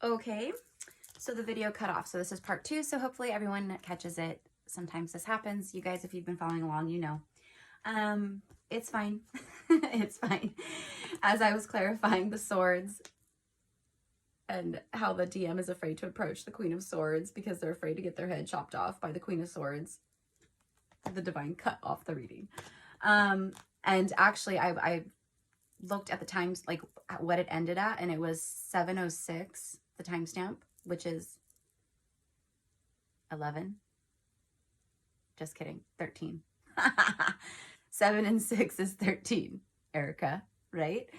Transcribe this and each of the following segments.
Okay, so the video cut off. So this is part 2. So hopefully everyone catches it. Sometimes this happens. You guys, if you've been following along, you know. It's fine. It's fine. As I was clarifying the swords and how the DM is afraid to approach the Queen of Swords because they're afraid to get their head chopped off by the Queen of Swords, the divine cut off the reading. And actually, I looked at the times, like what it ended at, and it was 7:06, the timestamp, which is 11. Just kidding, 13. 7 and 6 is 13, Erica, right?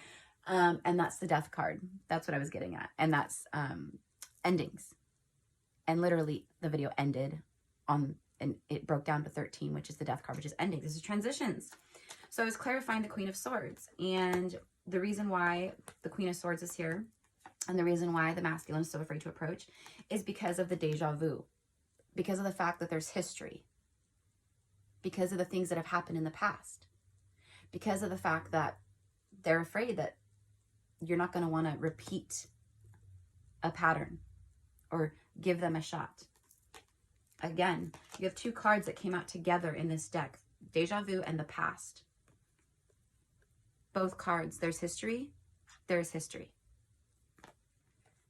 And that's the death card. That's what I was getting at. And that's endings. And literally the video ended on, and it broke down to 13, which is the death card, which is endings. This is transitions. So I was clarifying the Queen of Swords, and the reason why the Queen of Swords is here and the reason why the masculine is so afraid to approach is because of the deja vu, because of the fact that there's history, because of the things that have happened in the past, because of the fact that they're afraid that you're not going to want to repeat a pattern or give them a shot. Again, you have 2 cards that came out together in this deck, deja vu and the past. Both cards, there's history, there's history.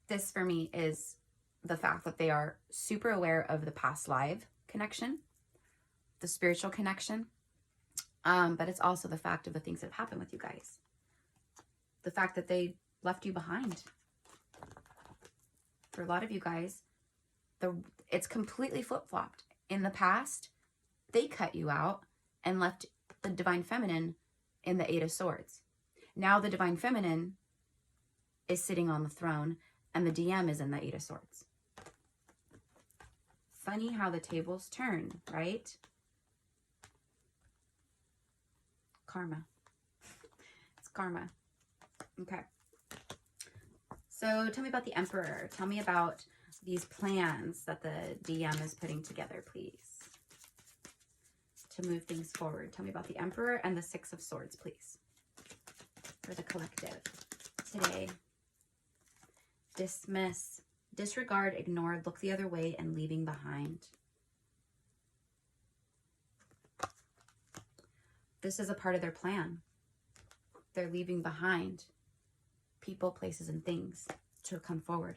This for me is the fact that they are super aware of the past life connection, the spiritual connection, but it's also the fact of the things that have happened with you guys. The fact that they left you behind. For a lot of you guys, it's completely flip-flopped. In the past, they cut you out and left the Divine Feminine in the 8 of Swords. Now the Divine Feminine is sitting on the throne and the DM is in the 8 of Swords. Funny how the tables turn, right? Karma. It's karma. Okay. So tell me about the Emperor. Tell me about these plans that the DM is putting together, please, to move things forward. Tell me about the Emperor and the 6 of Swords, please, for the collective today. Dismiss, disregard, ignore, look the other way, and leaving behind. This is a part of their plan. They're leaving behind people, places, and things to come forward.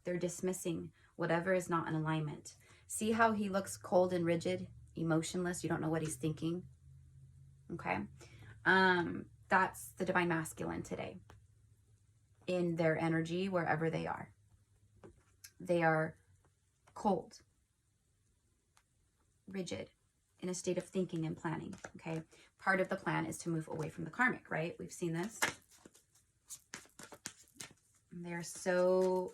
They're dismissing whatever is not in alignment. See how he looks cold and rigid, emotionless. You don't know what he's thinking. Okay. That's the Divine Masculine today. In their energy, wherever they are. They are cold, rigid, in a state of thinking and planning. Okay. Part of the plan is to move away from the karmic, right? We've seen this. They're so,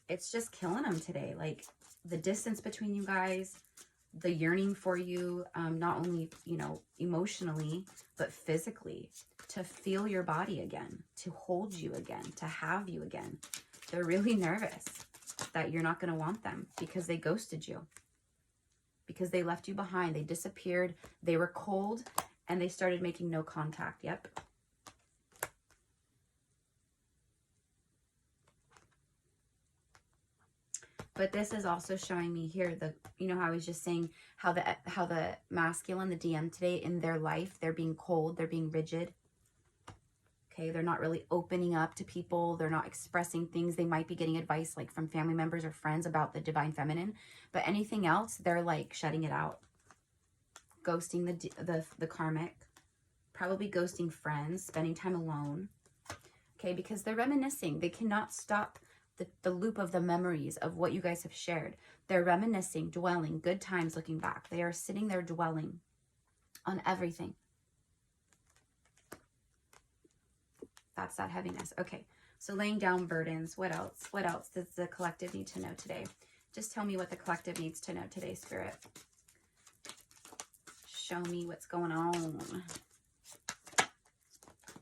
it's just killing them today. Like the distance between you guys, the yearning for you, not only, you know, emotionally, but physically, to feel your body again, to hold you again, to have you again. They're really nervous that you're not going to want them because they ghosted you, because they left you behind. They disappeared. They were cold and they started making no contact. Yep. But this is also showing me here the, you know how I was just saying how the masculine, the DM today in their life, they're being cold, they're being rigid. Okay, they're not really opening up to people. They're not expressing things. They might be getting advice like from family members or friends about the Divine Feminine, but anything else, they're like shutting it out. Ghosting the karmic, probably ghosting friends, spending time alone. Okay, because they're reminiscing. They cannot stop the loop of the memories of what you guys have shared. They're reminiscing, dwelling, good times looking back. They are sitting there dwelling on everything. That's that heaviness. Okay, so laying down burdens. What else? What else does the collective need to know today? Just tell me what the collective needs to know today, Spirit. Show me what's going on.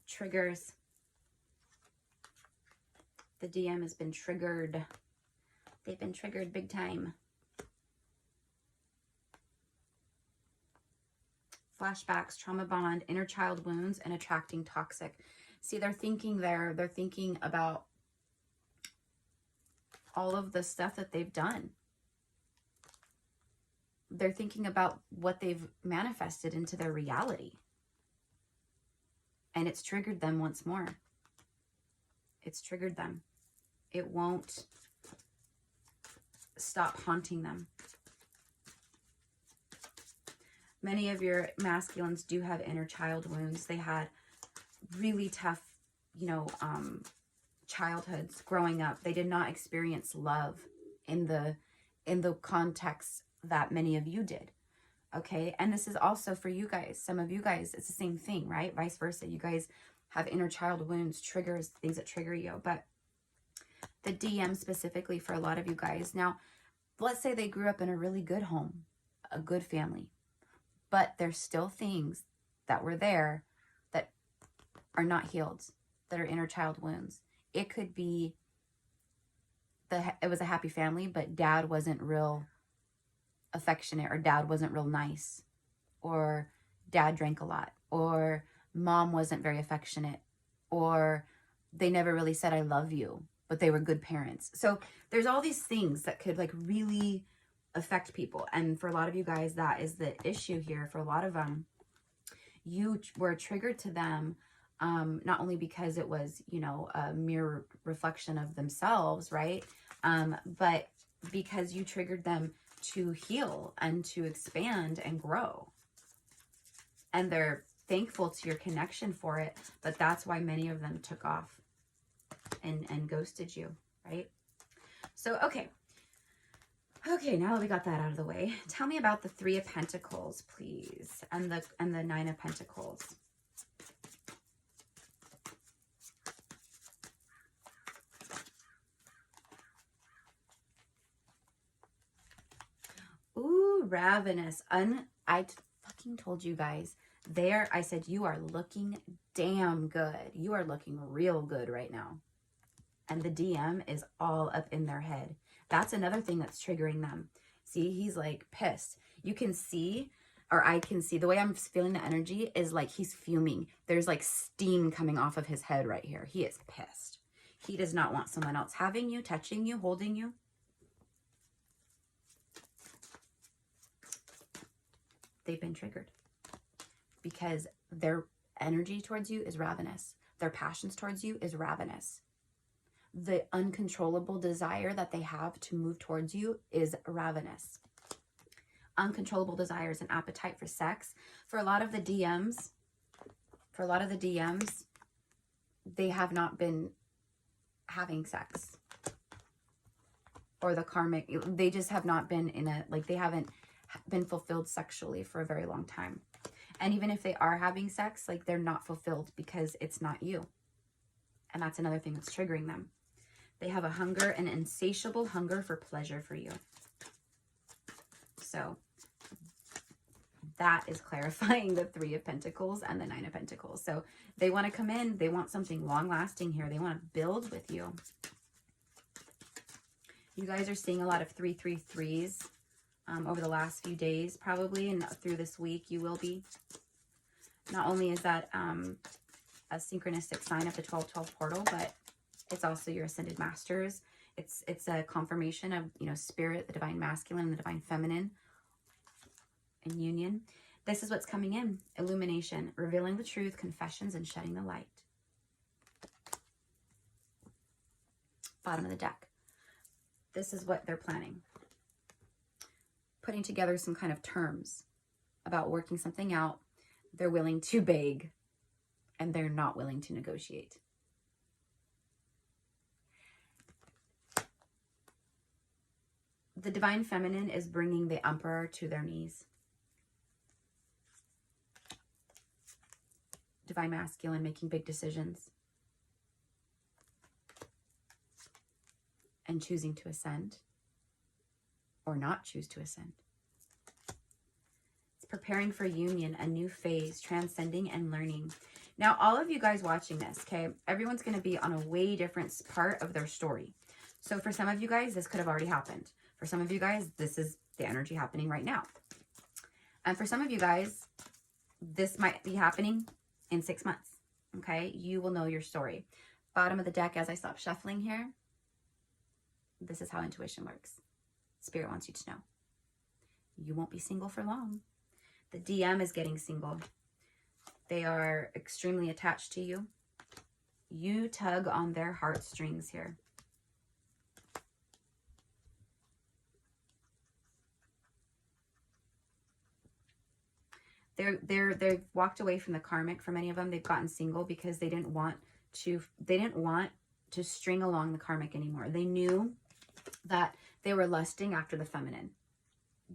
Triggers. The DM has been triggered. They've been triggered big time. Flashbacks, trauma bond, inner child wounds, and attracting toxic. See, they're thinking about all of the stuff that they've done. They're thinking about what they've manifested into their reality. And it's triggered them once more. It's triggered them. It won't stop haunting them. Many of your masculines do have inner child wounds. They had really tough, you know, childhoods growing up. They did not experience love in the context that many of you did. Okay, and this is also for you guys. Some of you guys, it's the same thing, right? Vice versa. You guys have inner child wounds, triggers, things that trigger you. But the DM specifically for a lot of you guys. Now, let's say they grew up in a really good home, a good family, but there's still things that were there that are not healed, that are inner child wounds. It could be it was a happy family, but dad wasn't real affectionate, or dad wasn't real nice, or dad drank a lot, or mom wasn't very affectionate, or they never really said I love you, but they were good parents. So there's all these things that could like really affect people. And for a lot of you guys, that is the issue here. For a lot of them, you were triggered to them, not only because it was, you know, a mirror reflection of themselves, right? But because you triggered them to heal and to expand and grow. And they're thankful to your connection for it, but that's why many of them took off and ghosted you, right? So, okay, now that we got that out of the way, tell me about the Three of Pentacles, please, and the Nine of Pentacles. Ooh, ravenous. I fucking told you guys. There, I said, you are looking damn good. You are looking real good right now. And the DM is all up in their head. That's another thing that's triggering them. See, he's like pissed. You can see, or I can see, the way I'm feeling the energy is like he's fuming. There's like steam coming off of his head right here. He is pissed. He does not want someone else having you, touching you, holding you. They've been triggered because their energy towards you is ravenous. Their passions towards you is ravenous. The uncontrollable desire that they have to move towards you is ravenous. Uncontrollable desires and appetite for sex. For a lot of the DMs, they have not been having sex. Or the karmic, they just have not been in a, like they haven't been fulfilled sexually for a very long time. And even if they are having sex, like they're not fulfilled because it's not you. And that's another thing that's triggering them. They have a hunger, an insatiable hunger for pleasure for you. So that is clarifying the Three of Pentacles and the Nine of Pentacles. So they want to come in. They want something long lasting here. They want to build with you. You guys are seeing a lot of 333s over the last few days, probably, and through this week you will be. Not only is that a synchronistic sign of the 1212 portal, but it's also your ascended masters. It's a confirmation of, you know, spirit, the divine masculine, and the divine feminine in union. This is what's coming in. Illumination, revealing the truth, confessions, and shedding the light. Bottom of the deck. This is what they're planning. Putting together some kind of terms about working something out. They're willing to beg, and they're not willing to negotiate. The divine feminine is bringing the emperor to their knees. Divine masculine making big decisions and choosing to ascend or not choose to ascend. It's preparing for union, a new phase, transcending and learning. Now, all of you guys watching this, okay, everyone's going to be on a way different part of their story. So for some of you guys, this could have already happened. For some of you guys, this is the energy happening right now. And for some of you guys, this might be happening in 6 months, okay? You will know your story. Bottom of the deck, as I stop shuffling here, This is how intuition works. Spirit wants you to know. You won't be single for long. The DM is getting single. They are extremely attached to you. You tug on their heartstrings here. They've walked away from the karmic. For many of them, they've gotten single because they didn't want to string along the karmic anymore. They knew that they were lusting after the feminine.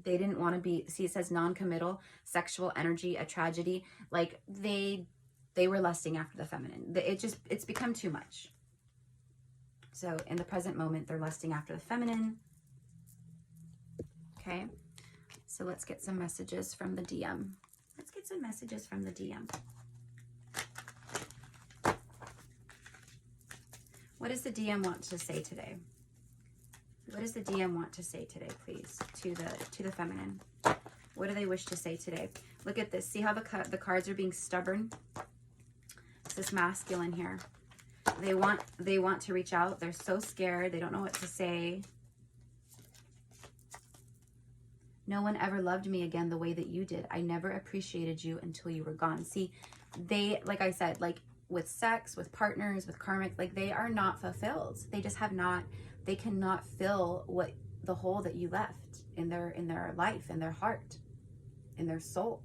They didn't want to be, see, it says non-committal, sexual energy, a tragedy. Like they were lusting after the feminine. It's become too much. So in the present moment, they're lusting after the feminine. Okay. So let's get some messages from the DM. Let's get some messages from the DM. What does the DM want to say today? What does the DM want to say today, please, to the feminine? What do they wish to say today? Look at this. See how the cards are being stubborn? It's this masculine here. They want to reach out. They're so scared. They don't know what to say. No one ever loved me again the way that you did. I never appreciated you until you were gone. See, they, like I said, like with sex, with partners, with karmic, like they are not fulfilled. They just have not, they cannot fill what the hole that you left in their life, in their heart, in their soul.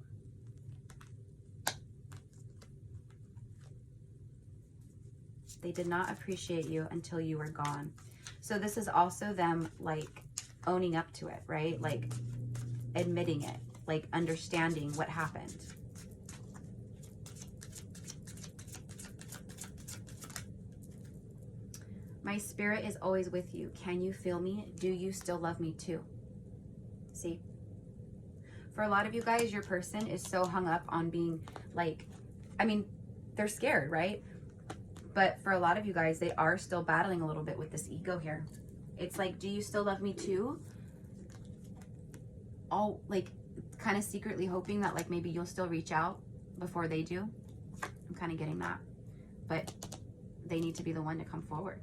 They did not appreciate you until you were gone. So this is also them like owning up to it, right? Like admitting it, like understanding what happened. My spirit is always with you. Can you feel me? Do you still love me too? See? For a lot of you guys, your person is so hung up on being like, I mean, they're scared, right? But for a lot of you guys, they are still battling a little bit with this ego here. It's like, do you still love me too? All like kind of secretly hoping that like maybe you'll still reach out before they do. I'm kind of getting that. But they need to be the one to come forward.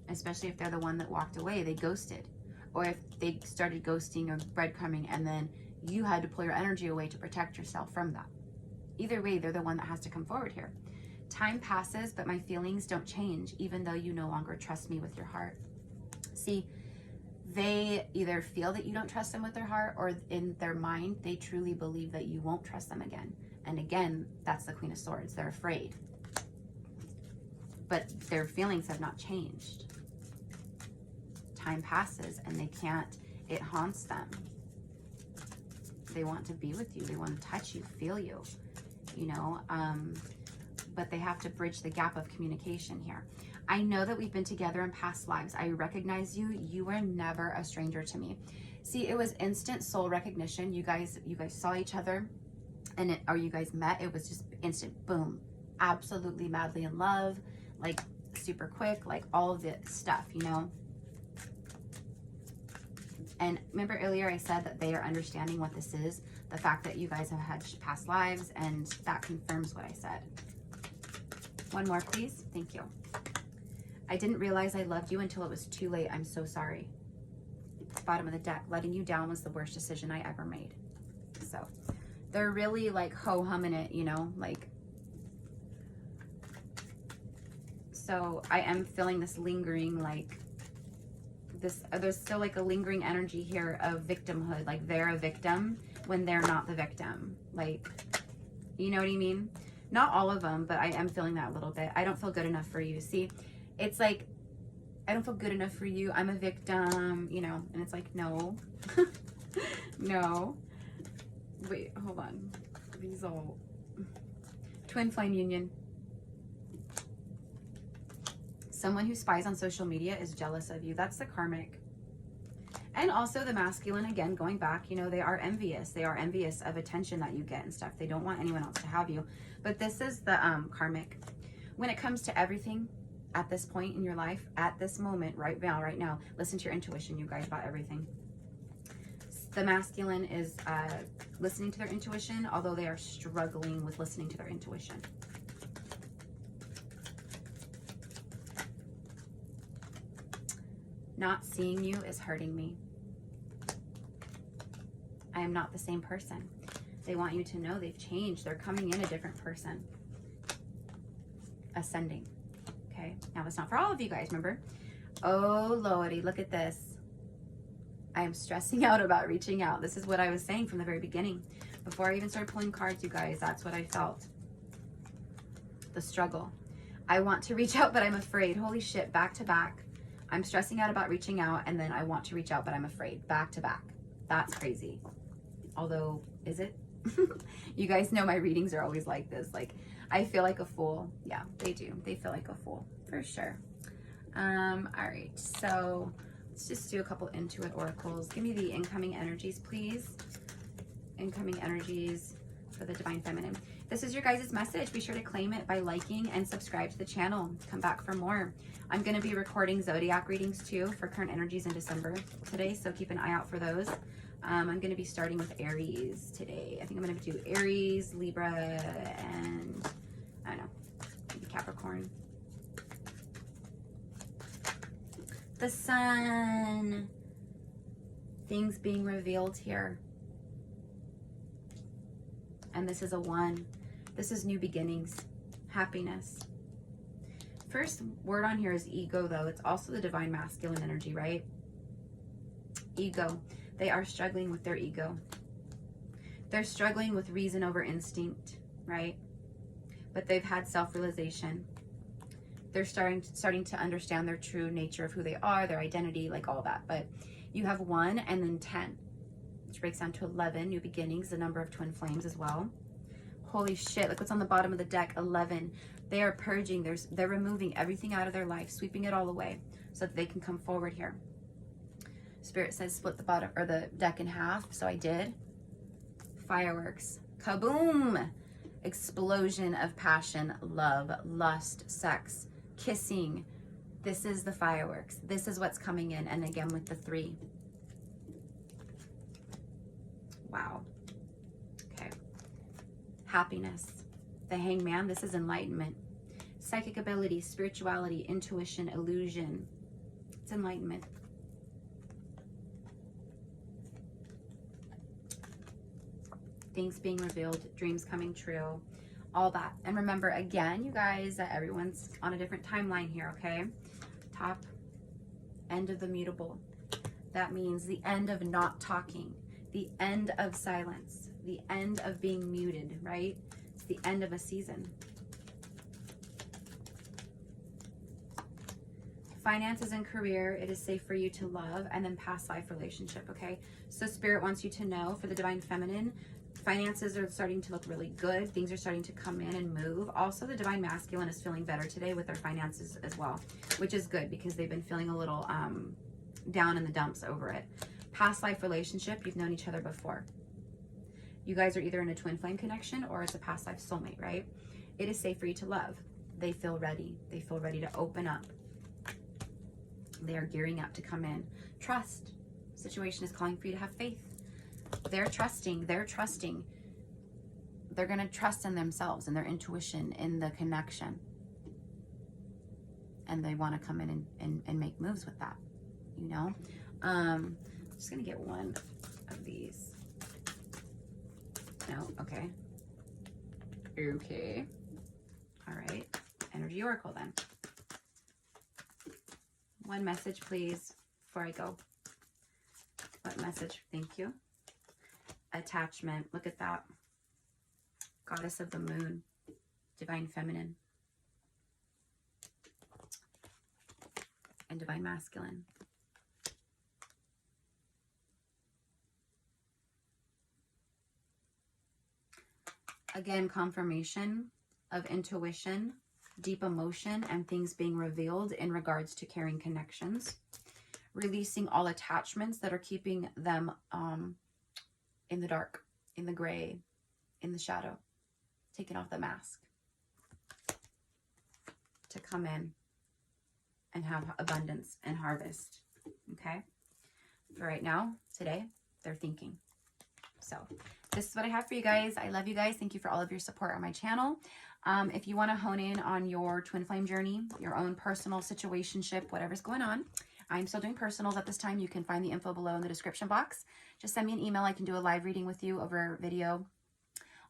Especially if they're the one that walked away, they ghosted. Or if they started ghosting or breadcrumbing and then you had to pull your energy away to protect yourself from that. Either way, they're the one that has to come forward here. Time passes, but my feelings don't change, even though you no longer trust me with your heart. See, they either feel that you don't trust them with their heart, or in their mind, they truly believe that you won't trust them again. And again, that's the Queen of Swords. They're afraid. But their feelings have not changed. Time passes and they can't, it haunts them. They want to be with you. They want to touch you, feel you, you know, but they have to bridge the gap of communication here. I know that we've been together in past lives. I recognize you. You were never a stranger to me. See, it was instant soul recognition. You guys saw each other and or you guys met. It was just instant, boom, absolutely madly in love, like super quick, like all of the stuff, you know. And remember earlier I said that they are understanding what this is, the fact that you guys have had past lives, and that confirms what I said. One more, please. Thank you. I didn't realize I loved you until it was too late. I'm so sorry. Bottom of the deck. Letting you down was the worst decision I ever made. So they're really like ho-humming it, you know, like. So I am feeling this lingering, like this, there's still like a lingering energy here of victimhood. Like they're a victim when they're not the victim. Like, you know what I mean? Not all of them, but I am feeling that a little bit. I don't feel good enough for you. See, it's like, I don't feel good enough for you. I'm a victim, you know, and it's like, no, no. Wait, hold on. These all, twin flame union. Someone who spies on social media is jealous of you. That's the karmic. And also the masculine, again, going back, you know, they are envious. They are envious of attention that you get and stuff. They don't want anyone else to have you. But this is the karmic. When it comes to everything at this point in your life, at this moment, right now, listen to your intuition, you guys, about everything. The masculine is listening to their intuition, although they are struggling with listening to their intuition. Not seeing you is hurting me. I am not the same person. They want you to know they've changed. They're coming in a different person. Ascending. Okay. Now that's not for all of you guys, remember? Oh, Lordy, look at this. I am stressing out about reaching out. This is what I was saying from the very beginning. Before I even started pulling cards, you guys, that's what I felt. The struggle. I want to reach out, but I'm afraid. Holy shit, back to back. I'm stressing out about reaching out, and then I want to reach out, but I'm afraid. Back to back. That's crazy. Although, is it? You guys know my readings are always like this. Like, I feel like a fool. Yeah, they do. They feel like a fool, for sure. All right, so let's just do a couple Intuit oracles. Give me the incoming energies, please. Incoming energies for the Divine Feminine. This is your guys' message. Be sure to claim it by liking and subscribe to the channel. Come back for more. I'm going to be recording zodiac readings too for current energies in December today, so keep an eye out for those. I'm going to be starting with Aries today. I think I'm going to do Aries, Libra, and I don't know, maybe Capricorn. The Sun. Things being revealed here. And this is a 1. This is new beginnings, happiness. First word on here is ego, though. It's also the Divine Masculine energy, right? Ego. They are struggling with their ego. They're struggling with reason over instinct, right? But they've had self-realization. They're starting to understand their true nature of who they are, their identity, like all that. But you have 1 and then 10, which breaks down to 11, new beginnings, the number of twin flames as well. Holy shit, look what's on the bottom of the deck, 11. They are purging, they're removing everything out of their life, sweeping it all away so that they can come forward here. Spirit says split the bottom or the deck in half, so I did. Fireworks, kaboom! Explosion of passion, love, lust, sex, kissing. This is the fireworks. This is what's coming in, and again with the 3. Wow. Okay. Happiness. The Hangman. This is enlightenment. Psychic ability, spirituality, intuition, illusion. It's enlightenment. Things being revealed, dreams coming true, all that. And remember, again, you guys, that everyone's on a different timeline here, okay? Top, end of the mutable. That means the end of not talking, the end of silence, the end of being muted, right? It's the end of a season. Finances and career, it is safe for you to love, and then past life relationship, okay? So Spirit wants you to know for the Divine Feminine, finances are starting to look really good. Things are starting to come in and move. Also, the Divine Masculine is feeling better today with their finances as well, which is good because they've been feeling a little down in the dumps over it. Past life relationship, you've known each other before. You guys are either in a twin flame connection or it's a past life soulmate, right? It is safe for you to love. They feel ready. They feel ready to open up. They are gearing up to come in. Trust. Situation is calling for you to have faith. They're trusting. They're trusting. They're going to trust in themselves and their intuition, in the connection. And they want to come in and make moves with that, you know? I'm just going to get one of these. No, okay. Okay. All right. Energy Oracle then. One message, please, before I go. What message? Thank you. Attachment. Look at that. Goddess of the Moon. Divine Feminine. And Divine Masculine. Again, confirmation of intuition, deep emotion, and things being revealed in regards to caring connections. Releasing all attachments that are keeping them in the dark, in the gray, in the shadow. Taking off the mask to come in and have abundance and harvest. Okay? For right now, today, they're thinking. So this is what I have for you guys. I love you guys. Thank you for all of your support on my channel. If you want to hone in on your twin flame journey, your own personal situationship, whatever's going on, I'm still doing personals at this time. You can find the info below in the description box. Just send me an email. I can do a live reading with you over video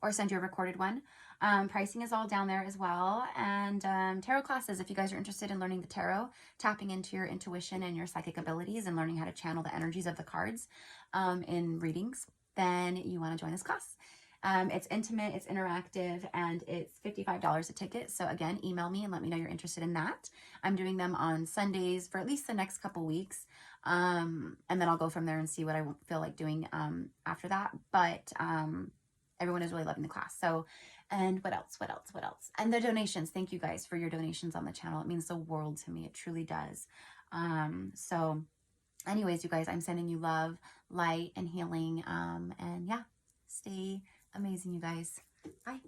or send you a recorded one. Pricing is all down there as well. And tarot classes, if you guys are interested in learning the tarot, tapping into your intuition and your psychic abilities and learning how to channel the energies of the cards in readings, then you want to join this class. It's intimate, it's interactive, and it's $55 a ticket. So again, email me and let me know you're interested in that. I'm doing them on Sundays for at least the next couple weeks. And then I'll go from there and see what I feel like doing after that. But everyone is really loving the class. So, and what else? And the donations. Thank you guys for your donations on the channel. It means the world to me. It truly does. So anyways, you guys, I'm sending you love, light, and healing. And yeah, stay amazing, you guys. Bye.